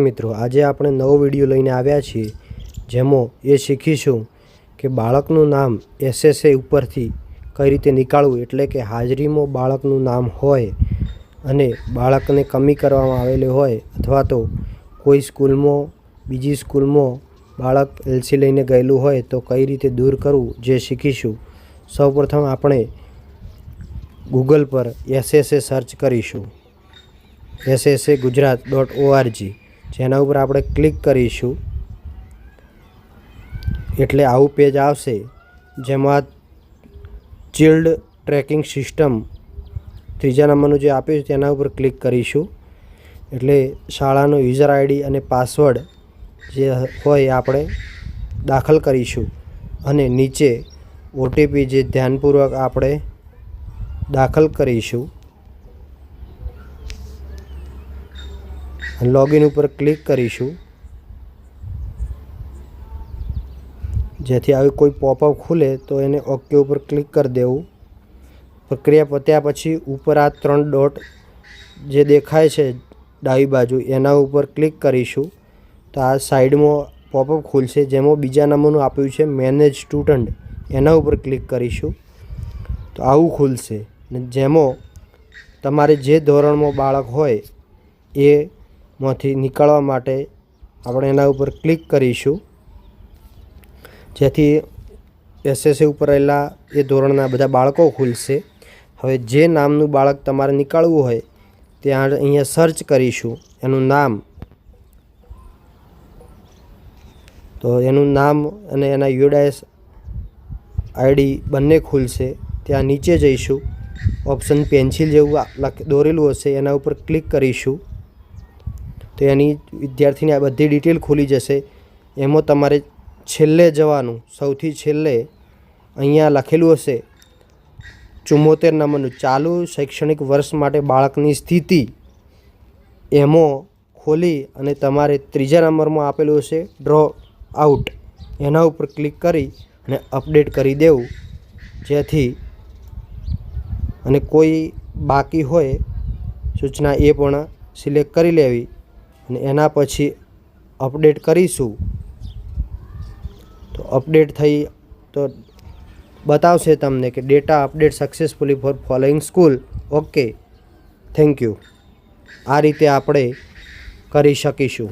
મિત્રો, આજે આપણે નવો વિડીયો લઈને આવ્યા છીએ, જેમાં એ શીખીશું કે બાળકનું નામ એસએસએ ઉપરથી કઈ રીતે નીકાળવું. એટલે કે હાજરીમાં બાળકનું નામ હોય અને બાળકને કમી કરવામાં આવેલી હોય, અથવા તો કોઈ સ્કૂલમાં બીજી સ્કૂલમાં બાળક એલસી લઈને ગયેલું હોય તો કઈ રીતે દૂર કરવું, જે શીખીશું. સૌપ્રથમ આપણે ગૂગલ પર એસએસએ સર્ચ કરીશું, ssgujarat.org. જેના ઉપર આપણે ક્લિક કરીશું એટલે આવું પેજ આવશે, જેમાં ચિલ્ડ ટ્રેકિંગ સિસ્ટમ ત્રીજા નંબરનું જે આપ્યું છે તેના ઉપર ક્લિક કરીશું. એટલે શાળાનો યુઝર આઈડી અને પાસવર્ડ જે હોય આપણે દાખલ કરીશું અને નીચે ઓટીપી જે ધ્યાનપૂર્વક આપણે દાખલ કરીશું. લોગિન ઉપર ક્લિક કરીશું, જેથી આવી કોઈ પોપઅપ ખુલે તો એને ઓકે ઉપર ક્લિક કરી દેવું. પ્રક્રિયા પત્યા પછી ઉપર આ 3 ડોટ જે દેખાય છે ડાબી બાજુ, એના ઉપર ક્લિક કરીશું તો આ સાઈડમાં પોપઅપ ખુલશે, જેમાં બીજા નંબરનું આપ્યું છે મેનેજ સ્ટુડન્ટ. એના ઉપર ક્લિક કરીશું તો આવું ખુલશે, ને જેમાં તમારે જે ધોરણમાં બાળક હોય એ માંથી નીકળવા માટે આપણે એના ઉપર ક્લિક કરીશું, જેથી એસએસએ ઉપર રહેલા એ ધોરણના બધા બાળકો ખુલશે. હવે જે નામનું બાળક તમારે નીકાળવું હોય ત્યાં અહીંયા સર્ચ કરીશું એનું નામ, તો એનું નામ અને એના યુડાએસ આઈડી બંને ખુલશે. ત્યાં નીચે જઈશું, ઓપ્શન પેન્સિલ જેવું દોરેલું હશે એના ઉપર ક્લિક કરીશું તો એની વિદ્યાર્થીની આ બધી ડિટેલ ખુલી જશે. એમાં તમારે છેલ્લે જવાનું, સૌથી છેલ્લે અહીંયા લખેલું હશે 74 નંબરનું ચાલુ શૈક્ષણિક વર્ષ માટે બાળકની સ્થિતિ. એમાં ખોલી અને તમારે ત્રીજા નંબરમાં આપેલું હશે ડ્રો આઉટ, એના ઉપર ક્લિક કરી અને અપડેટ કરી દેવું. જેથી અને કોઈ બાકી હોય સૂચના એ પણ સિલેક્ટ કરી લેવી અને એના પછી અપડેટ કરીશું તો અપડેટ થઈ તો બતાવશે તમને કે data update successfully for following school. Okay, thank you. આ રીતે આપણે કરી શકીશું.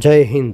જય હિન્દ.